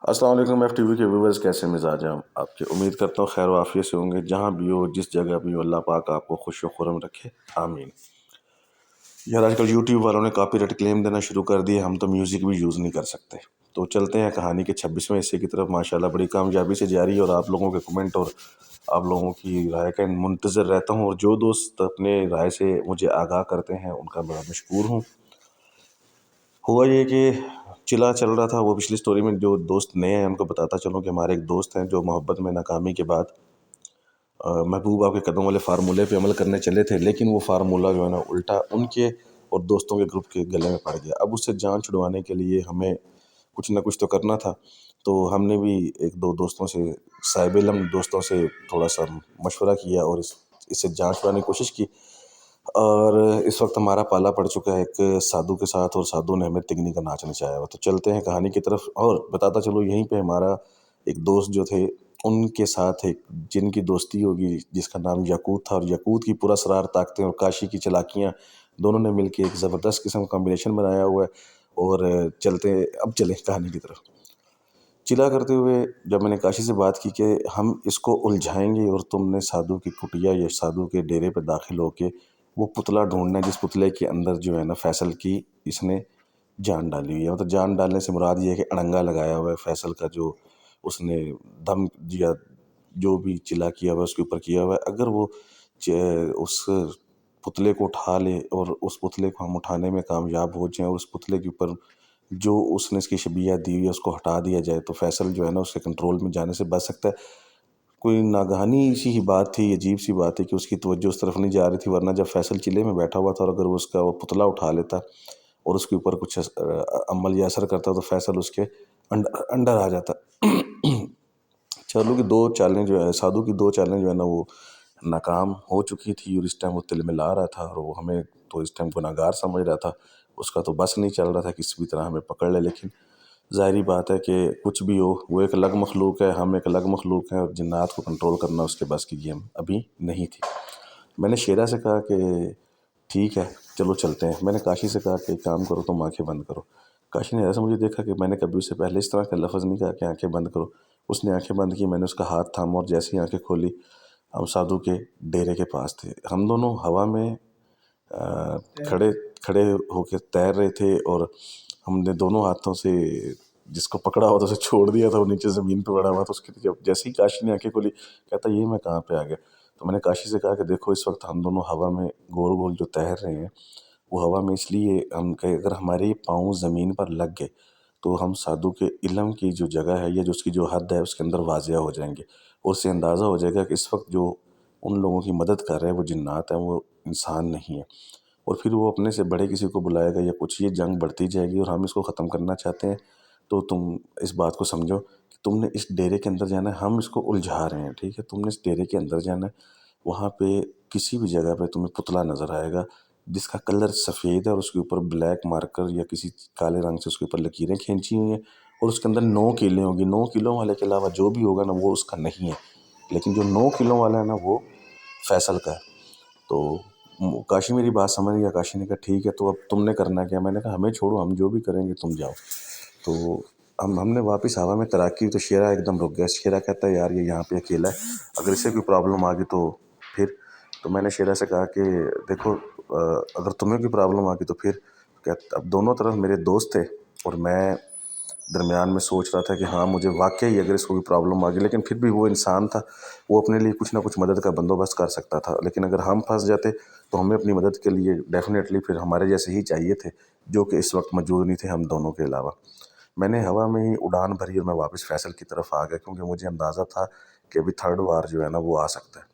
السلام علیکم F T V کے ویورز، کیسے مزاج ہیں آپ کے؟ امید کرتا ہوں خیر و عافیت سے ہوں گے، جہاں بھی ہو جس جگہ بھی ہو اللہ پاک آپ کو خوش و خرم رکھے، آمین۔ یار آج کل یوٹیوب والوں نے کاپی رائٹ کلیم دینا شروع کر دیے، ہم تو میوزک بھی یوز نہیں کر سکتے۔ تو چلتے ہیں کہانی کے 26ویں حصے کی طرف۔ ماشاءاللہ بڑی کامیابی سے جاری ہے، اور آپ لوگوں کے کمنٹ اور آپ لوگوں کی رائے کا منتظر رہتا ہوں، اور جو دوست اپنے رائے سے مجھے آگاہ کرتے ہیں ان کا بڑا مشکور ہوں۔ ہوا یہ کہ چلا چل رہا تھا، وہ پچھلی سٹوری میں جو دوست نئے ہیں ان کو بتاتا چلوں کہ ہمارے ایک دوست ہیں جو محبت میں ناکامی کے بعد محبوبہ کے قدم والے فارمولے پہ عمل کرنے چلے تھے، لیکن وہ فارمولہ جو ہے نا الٹا ان کے اور دوستوں کے گروپ کے گلے میں پڑ گیا۔ اب اس سے جان چھڑوانے کے لیے ہمیں کچھ نہ کچھ تو کرنا تھا، تو ہم نے بھی ایک دو دوستوں سے، صاحب علم دوستوں سے تھوڑا سا مشورہ کیا اور اس سے جان چھڑانے کی کوشش کی۔ اور اس وقت ہمارا پالا پڑ چکا ہے ایک سادھو کے ساتھ، اور سادھو نے ہمیں تگنی کا ناچ نچایا ہوا۔ تو چلتے ہیں کہانی کی طرف، اور بتاتا چلو یہیں پہ ہمارا ایک دوست جو تھے ان کے ساتھ ایک جن کی دوستی ہوگی جس کا نام یاقوت تھا، اور یاقوت کی پورا اسرار طاقتیں اور کاشی کی چلاکیاں دونوں نے مل کے ایک زبردست قسم کا کمبینیشن بنایا ہوا ہے۔ اور اب چلیں کہانی کی طرف۔ چلا کرتے ہوئے جب میں نے کاشی سے بات کی کہ ہم اس کو الجھائیں گے، اور تم نے سادھو کی کٹیا یا سادھو کے ڈیرے پہ داخل ہو کے وہ پتلا ڈھونڈنا ہے جس پتلے کے اندر جو ہے نا فیصل کی اس نے جان ڈالی ہوئی ہے۔ مطلب جان ڈالنے سے مراد یہ ہے کہ اڑنگا لگایا ہوا ہے فیصل کا، جو اس نے دم یا جو بھی چلا کیا ہوا ہے اس کے اوپر کیا ہوا ہے۔ اگر وہ اس پتلے کو اٹھا لے اور اس پتلے کو ہم اٹھانے میں کامیاب ہو جائیں، اور اس پتلے کے اوپر جو اس نے اس کی شبیہ دی ہوئی ہے اس کو ہٹا دیا جائے، تو فیصل جو ہے نا اس کے کنٹرول میں جانے سے بچ سکتا ہے۔ کوئی ناگہانی سی ہی بات تھی، عجیب سی بات تھی کہ اس کی توجہ اس طرف نہیں جا رہی تھی، ورنہ جب فیصل چلے میں بیٹھا ہوا تھا اور اگر وہ اس کا وہ پتلا اٹھا لیتا اور اس کے اوپر کچھ عمل یا اثر کرتا تو فیصل اس کے انڈر آ جاتا۔ چالو کی دو چالیں جو ہے، سادھو کی دو چالیں جو ہے نا وہ ناکام ہو چکی تھی، اور اس ٹائم وہ تل ملا رہا تھا، اور وہ ہمیں تو اس ٹائم گناہگار سمجھ رہا تھا۔ اس کا تو بس نہیں چل رہا تھا کسی بھی طرح ہمیں پکڑ لے، لیکن ظاہری بات ہے کہ کچھ بھی ہو وہ ایک الگ مخلوق ہے، ہم ایک الگ مخلوق ہیں، اور جنات کو کنٹرول کرنا اس کے بس کی گیم ابھی نہیں تھی۔ میں نے شیرا سے کہا کہ ٹھیک ہے چلو چلتے ہیں۔ میں نے کاشی سے کہا کہ ایک کام کرو تم آنکھیں بند کرو۔ کاشی نے ایسا مجھے دیکھا کہ میں نے کبھی اس سے پہلے اس طرح کا لفظ نہیں کہا کہ آنکھیں بند کرو۔ اس نے آنکھیں بند کی، میں نے اس کا ہاتھ تھاما، اور جیسے ہی آنکھیں کھولی ہم سادھو کے ڈیرے کے پاس تھے۔ ہم دونوں ہوا میں کھڑے ہو کے تیر رہے تھے، اور ہم نے دونوں ہاتھوں سے جس کو پکڑا ہوا تھا اسے چھوڑ دیا تھا، وہ نیچے زمین پہ پڑا ہوا تھا۔ اس کی جیسے ہی کاشی نے آنکھیں کھولی کہتا یہ میں کہاں پہ آ گیا؟ تو میں نے کاشی سے کہا کہ دیکھو اس وقت ہم دونوں ہوا میں گول گول جو تیر رہے ہیں وہ ہوا میں اس لیے ہم کہ اگر ہمارے پاؤں زمین پر لگ گئے تو ہم سادھو کے علم کی جو جگہ ہے یا جو اس کی جو حد ہے اس کے اندر واضح ہو جائیں گے، اور اس سے اندازہ ہو جائے گا کہ اس وقت جو ان لوگوں کی مدد کر رہے ہیں وہ جنات ہیں، وہ انسان نہیں ہیں۔ اور پھر وہ اپنے سے بڑے کسی کو بلائے گا یا کچھ، یہ جنگ بڑھتی جائے گی، اور ہم اس کو ختم کرنا چاہتے ہیں۔ تو تم اس بات کو سمجھو کہ تم نے اس ڈیرے کے اندر جانا ہے، ہم اس کو الجھا رہے ہیں، ٹھیک ہے؟ تم نے اس ڈیرے کے اندر جانا ہے، وہاں پہ کسی بھی جگہ پہ تمہیں پتلا نظر آئے گا جس کا کلر سفید ہے، اور اس کے اوپر بلیک مارکر یا کسی کالے رنگ سے اس کے اوپر لکیریں کھینچی ہوئی ہیں، اور اس کے اندر 9 کیلیں ہوں گی۔ 9 کیلوں والے کے علاوہ جو بھی ہوگا نا وہ اس کا نہیں ہے، لیکن جو 9 کیلوں والا ہے نا وہ فیصل کا ہے۔ تو کاشی میری بات سمجھ گیا۔ کاشی نے کہا ٹھیک ہے تو اب تم نے کرنا کیا؟ میں نے کہا ہمیں چھوڑو، ہم جو بھی کریں گے تم جاؤ۔ تو ہم نے واپس ہوا میں تیراکی، تو شیرا ایک دم رک گیا۔ شیرا کہتا ہے یار یہ یہاں پہ اکیلا ہے، اگر اسے کوئی پرابلم آ گئی تو پھر؟ تو میں نے شیرا سے کہا کہ دیکھو اگر تمہیں کوئی پرابلم آ گئی تو پھر؟ اب دونوں طرف میرے دوست تھے، اور میں درمیان میں سوچ رہا تھا کہ ہاں مجھے واقعی اگر اس کو کوئی پرابلم آ گئی، لیکن پھر بھی وہ انسان تھا، وہ اپنے لیے کچھ نہ کچھ مدد کا بندوبست کر سکتا تھا، لیکن اگر ہم پھنس جاتے تو ہمیں اپنی مدد کے لیے ڈیفینیٹلی پھر ہمارے جیسے ہی چاہیے تھے، جو کہ اس وقت موجود نہیں تھے ہم دونوں کے علاوہ۔ میں نے ہوا میں ہی اڑان بھری اور میں واپس فیصل کی طرف آ گیا، کیونکہ مجھے اندازہ تھا کہ ابھی تھرڈ وار جو ہے نا وہ آ سکتا ہے۔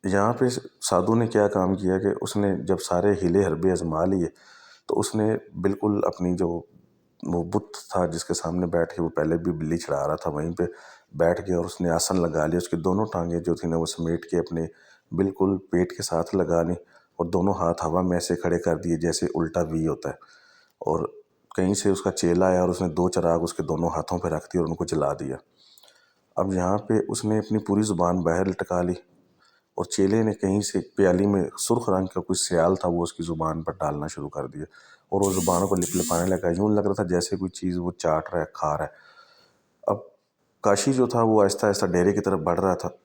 یہاں پہ سادھو نے کیا کام کیا کہ اس نے جب سارے ہیلے حربے آزما لیے تو اس نے بالکل اپنی جو وہ بت تھا جس کے سامنے بیٹھ کے وہ پہلے بھی بلی چڑھا رہا تھا وہیں پہ بیٹھ گیا، اور اس نے آسن لگا لیا، اس کی دونوں ٹانگیں جو تھیں نا وہ سمیٹ کے اپنے بالکل پیٹ کے ساتھ لگا لی، اور دونوں ہاتھ ہوا میں ایسے کھڑے کر دیے جیسے الٹا وی ہوتا ہے، اور کہیں سے اس کا چیلا آیا اور اس نے 2 چراغ اس کے دونوں ہاتھوں پہ رکھ دی اور ان کو جلا دیا۔ اب یہاں پہ اس نے اپنی پوری زبان باہر لٹکا لی، اور چیلے نے کہیں سے پیالی میں سرخ رنگ کا کوئی سیال تھا وہ اس کی زبان پر ڈالنا شروع کر دیا، और वो ज़ुबान को लिप लिपाने लगा। यूँ लग रहा था जैसे कोई चीज़ वो चाट रहा है, खा रहा है। अब काशी जो था वो आहिस्ता आहिस्ता डेरे की तरफ बढ़ रहा था।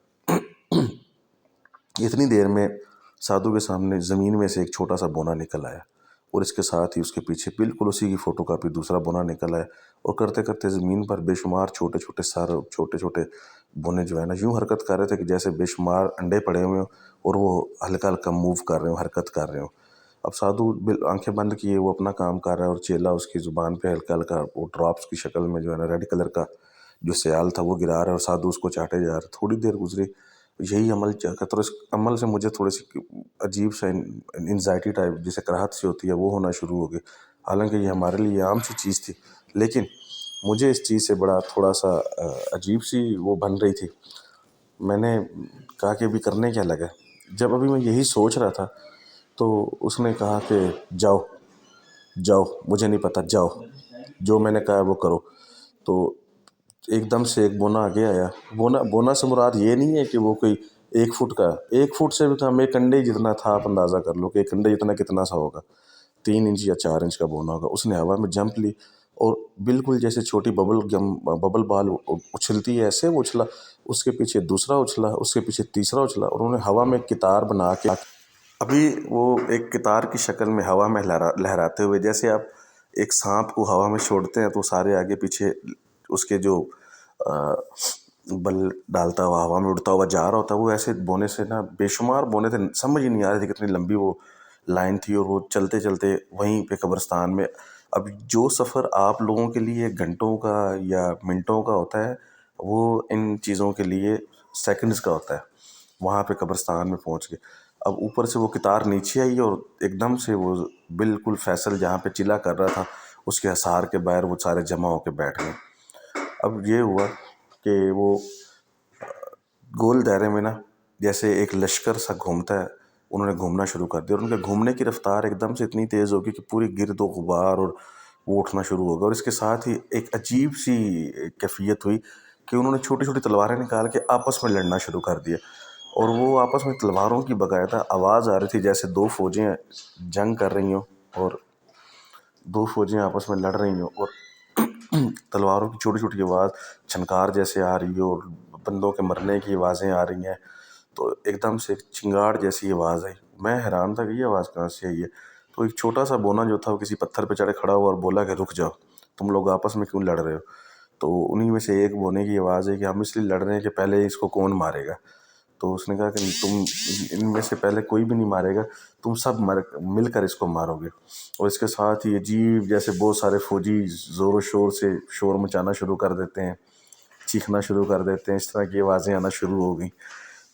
इतनी देर में साधु के सामने ज़मीन में से एक छोटा सा बोना निकल आया, और इसके साथ ही उसके पीछे बिल्कुल उसी की फ़ोटोकॉपी दूसरा बोना निकल आया, और करते करते ज़मीन पर बेशुमार छोटे छोटे सर, छोटे छोटे बोने जो है ना यूँ हरकत कर रहे थे कि जैसे बेशुमार अंडे पड़े हुए हों और वो हल्का हल्का मूव कर रहे हो, हरकत कर रहे हो। अब साधु आंखें बंद किए वो अपना काम कर रहा है, और चेला उसकी ज़ुबान पे हल्का हल्का वो ड्रॉप्स की शक्ल में जो है ना रेड कलर का जो सियाल था वो गिरा रहा है, और साधु उसको चाटे जा रहा है। थोड़ी देर गुजरी, यही अमल चखा, तो इस अमल से मुझे थोड़ी सी अजीब सा एनजाइटी टाइप जिसे कराहत सी होती है वो होना शुरू हो गई। हालांकि ये हमारे लिए आम सी चीज़ थी, लेकिन मुझे इस चीज़ से बड़ा थोड़ा सा अजीब सी वो बन रही थी। मैंने कहा कि अभी करने क्या लगा। जब अभी मैं यही सोच रहा था तो उसने कहा कि जाओ जाओ, मुझे नहीं पता, जाओ, जो मैंने कहा है वो करो। तो एकदम से एक बोना आगे आया। बोना बोना से मुराद ये नहीं है कि वो कोई 1 फुट का, 1 फुट से भी कम, एक कंडे जितना था। आप अंदाज़ा कर लो कि एक कंडे जितना कितना सा होगा, 3 इंच या 4 इंच का बोना होगा। उसने हवा में जंप ली और बिल्कुल जैसे छोटी बबल बॉल उछलती है ऐसे वो उछला। उसके पीछे दूसरा उछला, उसके पीछे तीसरा उछला, और उन्होंने हवा में कितार बना के, अभी वो एक कितार की शक्ल में हवा में लहराते हुए, जैसे आप एक सांप को हवा में छोड़ते हैं तो सारे आगे पीछे उसके जो अ, बल डालता हुआ हवा में उड़ता हुआ जा रहा होता है, वो ऐसे बोने से ना बेशुमार बोने थे, समझ ही नहीं आ रही थी कितनी लंबी वो लाइन थी। और वो चलते चलते वहीं पे कब्रिस्तान में, अब जो सफ़र आप लोगों के लिए घंटों का या मिनटों का होता है, वो इन चीज़ों के लिए सेकंड्स का होता है। वहाँ पे कब्रिस्तान में पहुँच गए। अब ऊपर से वो कितार नीचे आई और एकदम से वो बिल्कुल फैसल जहाँ पे चिल्ला कर रहा था उसके हिसार के बाहर वो सारे जमा होकर बैठ गए। अब ये हुआ कि वो गोल दायरे में ना जैसे एक लश्कर सा घूमता है, उन्होंने घूमना शुरू कर दिया, और उनके घूमने की रफ्तार एकदम से इतनी तेज़ होगी कि पूरी गिरद व गुबार और वो उठना शुरू हो गया। और इसके साथ ही एक अजीब सी कैफियत हुई कि उन्होंने छोटी छोटी तलवारें निकाल के आपस में लड़ना शुरू कर दिया। और वो आपस में तलवारों की बाकायदा आवाज़ आ रही थी जैसे दो फौजें जंग कर रही हों, और दो फौजें आपस में लड़ रही हों, और तलवारों की छोटी छोटी आवाज़ छनकार जैसे आ रही हो, और बंदों के मरने की आवाज़ें आ रही हैं। तो एकदम से एक चिंगाड़ जैसी आवाज़ आई। मैं हैरान था कि ये आवाज़ कहाँ से आई है। तो एक छोटा सा बोना जो था वो किसी पत्थर पे चढ़े खड़ा हुआ और बोला कि रुक जाओ, तुम लोग आपस में क्यों लड़ रहे हो। तो उन्हीं में से एक बोने की आवाज़ है कि हम इसलिए लड़ रहे हैं कि पहले इसको कौन मारेगा। तो उसने कहा कि तुम इनमें से पहले कोई भी नहीं मारेगा, तुम सब मिलकर इसको मारोगे। और इसके साथ ही अजीब जैसे बहुत सारे फौजी ज़ोर शोर से शोर मचाना शुरू कर देते हैं, चीखना शुरू कर देते हैं, इस तरह की आवाज़ें आना शुरू हो गई।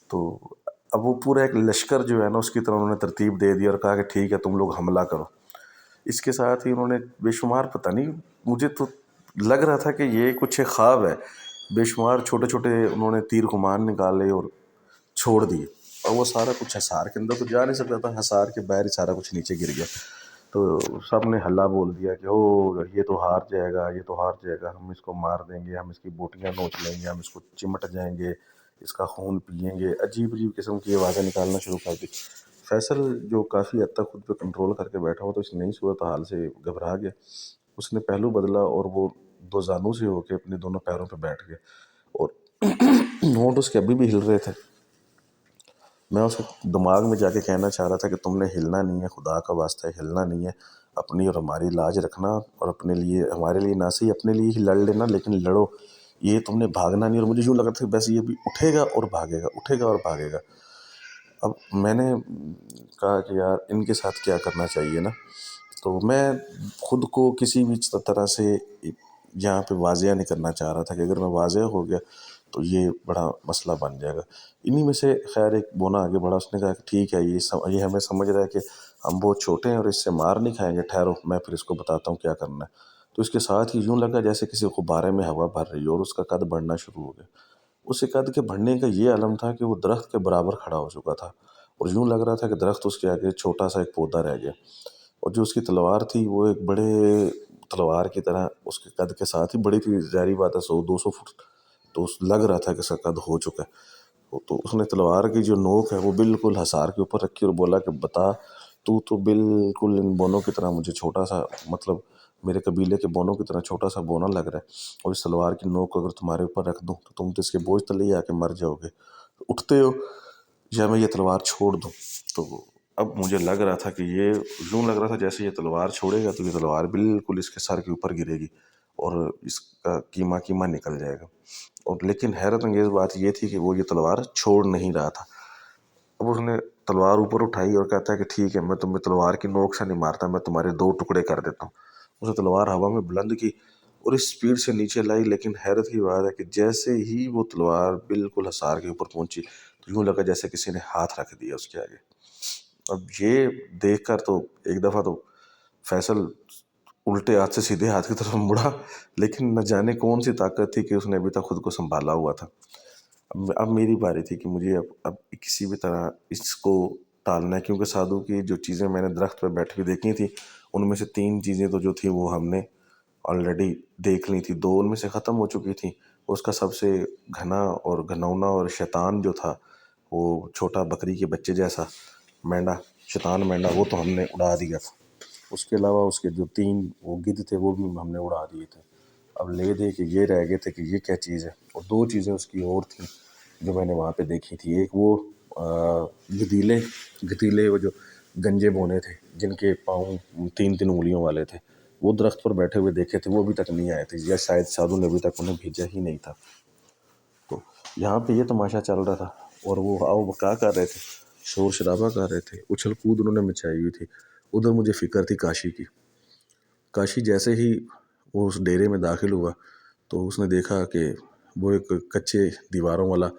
तो अब वो पूरा एक लश्कर जो है ना उसकी तरह उन्होंने तरतीब दे दी और कहा कि ठीक है तुम लोग हमला करो। इसके साथ ही उन्होंने बेशुमार, पता नहीं, मुझे तो लग रहा था कि ये कुछ एक ख्वाब है, बेशुमार छोटे छोटे उन्होंने तीर कमान निकाले और छोड़ दिए। और वो सारा कुछ हिसार के अंदर तो जा नहीं सकता था, हिसार के बाहर ही सारा कुछ नीचे गिर गया। तो सब ने हल्ला बोल दिया कि ओ ये तो हार जाएगा, ये तो हार जाएगा, हम इसको मार देंगे, हम इसकी बोटियां नोच लेंगे, हम इसको चिमट जाएंगे, इसका खून पिएंगे। अजीब अजीब किस्म की आवाज़ें निकालना शुरू कर दी। फैसल जो काफ़ी हद तक खुद पे कंट्रोल करके बैठा हुआ तो इस नई सूरत हाल से घबरा गया। उसने पहलू बदला और वो दो जानू से होके अपने दोनों पैरों पे बैठ गया, और होंठ उसके अभी भी हिल रहे थे। मैं उसके दिमाग में जाके कहना चाह रहा था कि तुमने हिलना नहीं है, खुदा का वास्ता है हिलना नहीं है, अपनी और हमारी लाज रखना, और अपने लिए, हमारे लिए ना सही अपने लिए ही लड़ लेना, लेकिन लड़ो, ये तुमने भागना नहीं। और मुझे यूँ लग रहा था कि बस ये भी उठेगा और भागेगा, उठेगा और भागेगा। अब मैंने कहा कि यार इनके साथ क्या करना चाहिए ना। तो मैं खुद को किसी भी तरह से यहाँ पे वाजिया नहीं करना चाह रहा था कि अगर मैं वाजिया हो गया तो ये बड़ा मसला बन जाएगा। इन्हीं में से खैर एक बोना आगे बढ़ा, उसने कहा कि ठीक है ये हमें समझ रहा है कि हम बहुत छोटे हैं और इससे मार नहीं खाएंगे, ठहरो मैं फिर इसको बताता हूँ क्या करना है। तो इसके साथ ही यूँ लगा जैसे किसी गुब्बारे में हवा भर रही हो, और उसका कद बढ़ना शुरू हो गया। उस कद के बढ़ने का ये आलम था कि वो दरख्त के बराबर खड़ा हो चुका था, और यूँ लग रहा था कि दरख्त उसके आगे छोटा सा एक पौधा रह गया। और जो उसकी तलवार थी वो एक बड़े तलवार की तरह उसके कद के साथ ही बड़ी थी। ज़ाहिर बात है 100-200 फुट तो लग रहा था कि इसका कद हो चुका है। तो उसने तलवार की जो नोक है वो बिल्कुल हसार के ऊपर रखी और बोला कि बता تو बिल्कुल इन बोनों की तरह मुझे छोटा सा, मतलब मेरे कबीले के बोनों की तरह छोटा सा बोना लग रहा है, और इस तलवार की नोक अगर तुम्हारे ऊपर रख दूं तो तुम तो इसके बोझ तले ही आके मर जाओगे, उठते हो या मैं ये तलवार छोड़ दूं। तो अब मुझे लग रहा था कि ये, यूं लग रहा था जैसे ये तलवार छोड़ेगा तो ये तलवार बिल्कुल इसके सर के ऊपर गिरेगी और इसका कीमा कीमा निकल जाएगा। और लेकिन हैरत अंगेज बात ये थी कि वो ये तलवार छोड़ नहीं रहा था। अब उसने तलवार ऊपर उठाई और कहता है कि ठीक है, मैं तुम्हें तलवार की नोक से नहीं मारता, मैं तुम्हारे दो टुकड़े कर देता हूँ। उसने तलवार हवा में बुलंद की और इस स्पीड से नीचे लाई, लेकिन हैरत की बात है कि जैसे ही वो तलवार बिल्कुल हसार के ऊपर पहुंची तो यूं लगा जैसे किसी ने हाथ रख दिया उसके आगे। अब ये देखकर तो एक दफ़ा तो फैसल उल्टे हाथ से सीधे हाथ की तरफ मुड़ा, लेकिन न जाने कौन सी ताकत थी कि उसने अभी तक खुद को संभाला हुआ था। अब मेरी बारी थी कि मुझे अब किसी भी तरह इसको टालना है, क्योंकि साधु की जो चीज़ें मैंने दरख्त पर बैठ के देखी थी उनमें से 3 चीज़ें तो जो थी वो हमने ऑलरेडी देख ली थी, 2 उनमें से ख़त्म हो चुकी थी। उसका सबसे घना और घिनौना और शैतान जो था, वो छोटा बकरी के बच्चे जैसा मेंढा, शैतान मेंढा, वो तो हमने उड़ा दिया था। उसके अलावा उसके जो 3 वो गिद्ध थे वो भी हमने उड़ा दिए थे। अब ले दे के ये रह गए थे कि ये क्या चीज़ है, और 2 चीज़ें उसकी और थी जो मैंने वहाँ पे देखी थी। एक वो गदीले गदीले वो जो गंजे बोने थे जिनके पाँव 3-3 उँगलियों वाले थे, वो दरख्त पर बैठे हुए देखे थे, वो अभी तक नहीं आए थे, या शायद साधु ने अभी तक उन्हें भेजा ही नहीं था। तो यहाँ पे ये तमाशा चल रहा था और वो आओ बका कर रहे थे, शोर शराबा कर रहे थे, उछल कूद उन्होंने मचाई हुई थी। उधर मुझे फिक्र थी काशी की। काशी जैसे ही वो उस डेरे में दाखिल हुआ तो उसने देखा कि वो एक कच्चे दीवारों वाला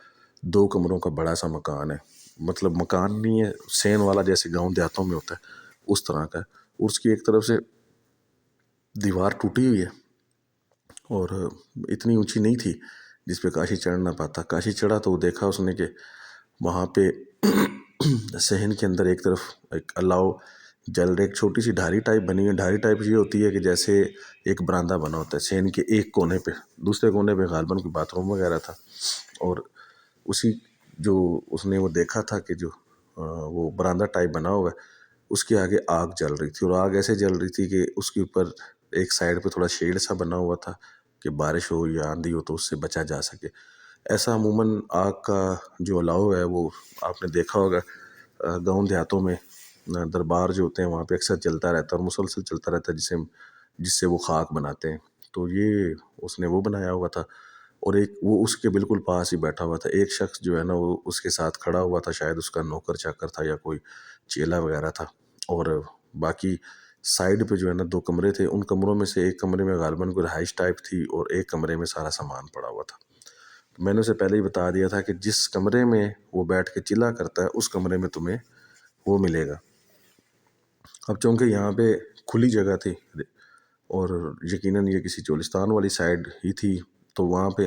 2 कमरों का बड़ा सा मकान है। मतलब मकान नहीं है, सेन वाला जैसे गांव देहातों में होता है उस तरह का है। और उसकी एक तरफ से दीवार टूटी हुई है और इतनी ऊंची नहीं थी जिस पे काशी चढ़ ना पाता। काशी चढ़ा तो वो देखा उसने कि वहाँ पे सहन के अंदर एक तरफ एक अलाव जल रही, एक छोटी सी ढारी टाइप बनी है। ढारी टाइप ये होती है कि जैसे एक बरामदा बना होता है सहन के एक कोने पे, दूसरे कोने पे गालबन कोई बाथरूम वगैरह था। और उसी जो उसने वो देखा था कि जो वो बरामदा टाइप बना हुआ है उसके आगे आग जल रही थी, और आग ऐसे जल रही थी कि उसके ऊपर एक साइड पे थोड़ा शेड सा बना हुआ था कि बारिश हो या आंधी हो तो उससे बचा जा सके। ऐसा अमूमन आग का जो अलाव है वो आपने देखा होगा गाँव देहातों में दरबार जो होते हैं वहाँ पे अक्सर चलता रहता है और मुसलसल चलता रहता है, जिससे जिससे वो खाक बनाते हैं। तो ये उसने वो बनाया हुआ था और एक वो उसके बिल्कुल पास ही बैठा हुआ था। एक शख्स जो है ना वो उसके साथ खड़ा हुआ था, शायद उसका नौकर चाकर था या कोई चेला वगैरह था। और बाकी साइड पे जो है ना 2 कमरे थे, उन कमरों में से एक कमरे में गालबन कोई रहाइश टाइप थी और एक कमरे में सारा सामान पड़ा हुआ था। मैंने उसे पहले ही बता दिया था कि जिस कमरे में वो बैठ के चिल्ला करता है उस कमरे में तुम्हें वो मिलेगा। अब चूंकि यहाँ पे खुली जगह थी और यकीनन ये किसी चोलिस्तान वाली साइड ही थी, तो वहाँ पे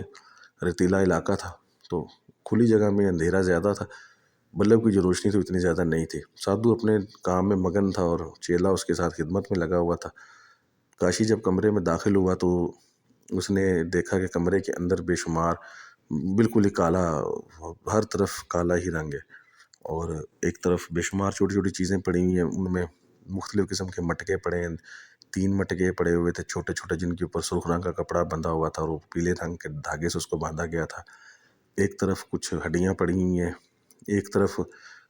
रेतीला इलाका था, तो खुली जगह में अंधेरा ज़्यादा था, बल्ब की जो रोशनी थी इतनी ज़्यादा नहीं थी। साधु अपने काम में मगन था और चेला उसके साथ खिदमत में लगा हुआ था। काशी जब कमरे में दाखिल हुआ तो उसने देखा कि कमरे के अंदर बेशुमार बिल्कुल ही काला, हर तरफ काला ही रंग है और एक तरफ बेशुमार छोटी छोटी चीज़ें पड़ी हुई हैं, उनमें मुख्तलिफ़ किस्म के मटके पड़े हैं। 3 मटके पड़े हुए थे छोटे छोटे, जिनके ऊपर सुर्ख रंग का कपड़ा बंधा हुआ था और वो पीले रंग के धागे से उसको बांधा गया था। एक तरफ कुछ हड्डियाँ पड़ी हुई हैं, एक तरफ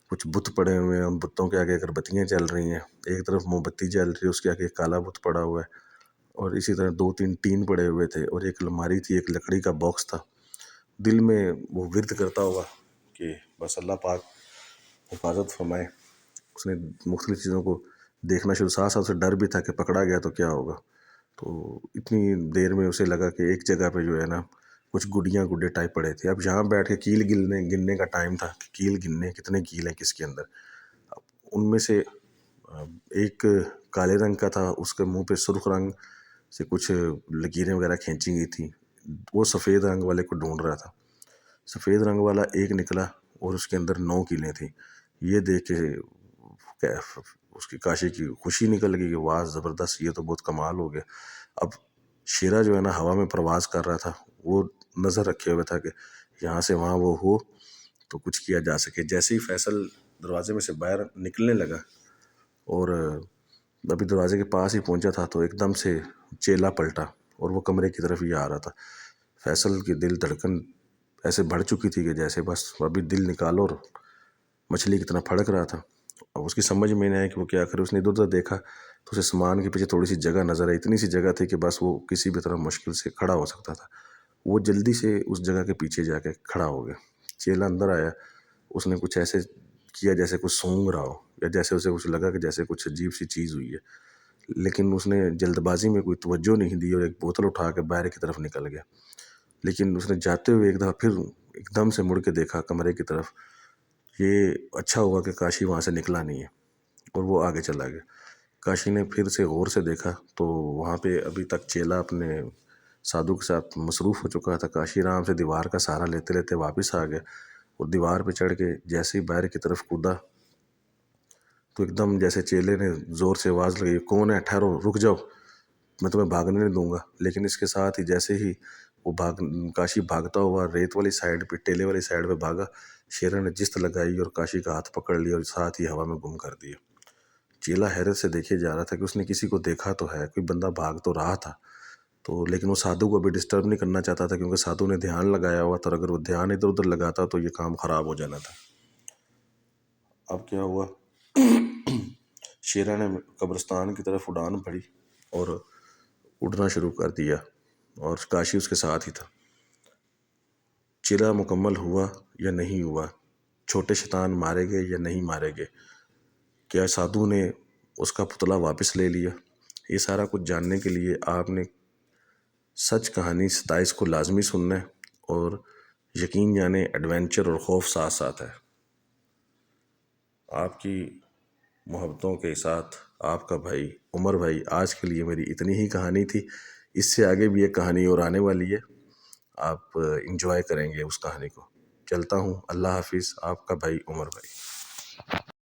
कुछ बुत पड़े हुए हैं, उन बुतों के आगे अगरबत्तियाँ जल रही हैं, एक तरफ मोमबत्ती जल रही है, उसके आगे एक काला बुत पड़ा हुआ है और इसी तरह 2-3 टीन पड़े हुए थे और एक अलमारी थी, एक लकड़ी का बॉक्स था। दिल में वो विर्द करता हुआ कि बस अल्लाह पाक हिफाजत फरमाए। उसने मुख्तलिफ़ चीज़ों को देखना शुरू, साथ साथ उसे डर भी था कि पकड़ा गया तो क्या होगा। तो इतनी देर में उसे लगा कि एक जगह पे जो है ना कुछ गुड्डियाँ गुड्डे टाइप पड़े थे। अब यहाँ बैठ के कील गिनने गिनने का टाइम था कि कील गिनने कितने कील हैं किसके अंदर। अब उनमें से एक काले रंग का था, उसके मुंह पे सुर्ख रंग से कुछ लकीरें वगैरह खींची गई थी। वो सफ़ेद रंग वाले को ढूंढ रहा था। सफ़ेद रंग वाला एक निकला और उसके अंदर 9 कीलें थी। ये देख के उसकी काशी की खुशी निकल गई कि वाह ज़बरदस्त, ये तो बहुत कमाल हो गया। अब शेरा जो है ना हवा में प्रवास कर रहा था, वो नज़र रखे हुए था कि यहाँ से वहाँ वो हो तो कुछ किया जा सके। जैसे ही फैसल दरवाजे में से बाहर निकलने लगा اور ابھی دروازے کے پاس ہی پہنچا تھا تو ایک دم سے چیلا پلٹا اور وہ کمرے کی طرف ہی آ رہا تھا۔ فیصل کی دل دھڑکن ایسے بڑھ چکی تھی کہ جیسے بس ابھی دل نکالو، اور مچھلی کی طرح پھڑک رہا تھا۔ اب اس کی سمجھ میں نہیں آیا کہ وہ کیا کرے۔ اس نے ادھر ادھر دیکھا تو اسے سامان کے پیچھے تھوڑی سی جگہ نظر آئی، اتنی سی جگہ تھی کہ بس وہ کسی بھی طرح مشکل سے کھڑا ہو سکتا تھا۔ وہ جلدی سے اس جگہ کے پیچھے جا کے کھڑا ہو گیا۔ چیلا اندر آیا، اس نے کچھ ایسے کیا جیسے کچھ سونگ رہا ہو، یا جیسے اسے کچھ لگا کہ جیسے کچھ عجیب سی چیز ہوئی ہے، لیکن اس نے جلد بازی میں کوئی توجہ نہیں دی اور ایک بوتل اٹھا کے باہر کی طرف نکل گیا۔ لیکن اس نے جاتے ہوئے ایک دفعہ پھر ایک دم سے مڑ کے دیکھا کمرے کی طرف۔ یہ اچھا ہوا کہ کاشی وہاں سے نکلا نہیں ہے، اور وہ آگے چلا گیا۔ کاشی نے پھر سے غور سے دیکھا تو وہاں پہ ابھی تک چیلا اپنے سادھو کے ساتھ مصروف ہو چکا تھا۔ کاشی آرام سے دیوار کا سہارا لیتے لیتے واپس آ گیا، اور دیوار پہ چڑھ کے جیسے ہی باہر کی طرف کودا تو ایک دم جیسے چیلے نے زور سے آواز لگائی، کون ہے؟ ٹھہرو، رک جاؤ، میں تمہیں بھاگنے نہیں دوں گا۔ لیکن اس کے ساتھ ہی جیسے ہی وہ کاشی بھاگتا ہوا ریت والی سائڈ پہ، ٹیلے والی سائڈ پہ بھاگا، شیرا نے جست لگائی اور کاشی کا ہاتھ پکڑ لیا اور ساتھ ہی ہوا میں گم کر دیا۔ چیلا حیرت سے دیکھے جا رہا تھا کہ اس نے کسی کو دیکھا تو ہے، کوئی بندہ بھاگ تو رہا تھا تو، لیکن وہ سادھو کو ابھی ڈسٹرب نہیں کرنا چاہتا تھا، کیونکہ سادھو نے دھیان لگایا ہوا تھا، اور اگر وہ دھیان ادھر ادھر لگاتا تو یہ کام خراب ہو جانا تھا۔ اب کیا ہوا، شیرا نے قبرستان کی طرف اڑان بھری اور اڑنا شروع کر دیا، اور کاشی اس کے ساتھ ہی تھا۔ چیلا مکمل ہوا یا نہیں ہوا، چھوٹے شیطان مارے گئے یا نہیں مارے گئے، کیا سادھو نے اس کا پتلا واپس لے لیا، یہ سارا کچھ جاننے کے لیے آپ نے سچ کہانی 27 کو لازمی سننا ہے، اور یقین جانے ایڈونچر اور خوف ساتھ ساتھ ہے۔ آپ کی محبتوں کے ساتھ آپ کا بھائی عمر بھائی، آج کے لیے میری اتنی ہی کہانی تھی۔ اس سے آگے بھی ایک کہانی اور آنے والی ہے، آپ انجوائے کریں گے اس کہانی کو۔ چلتا ہوں، اللہ حافظ، آپ کا بھائی عمر بھائی۔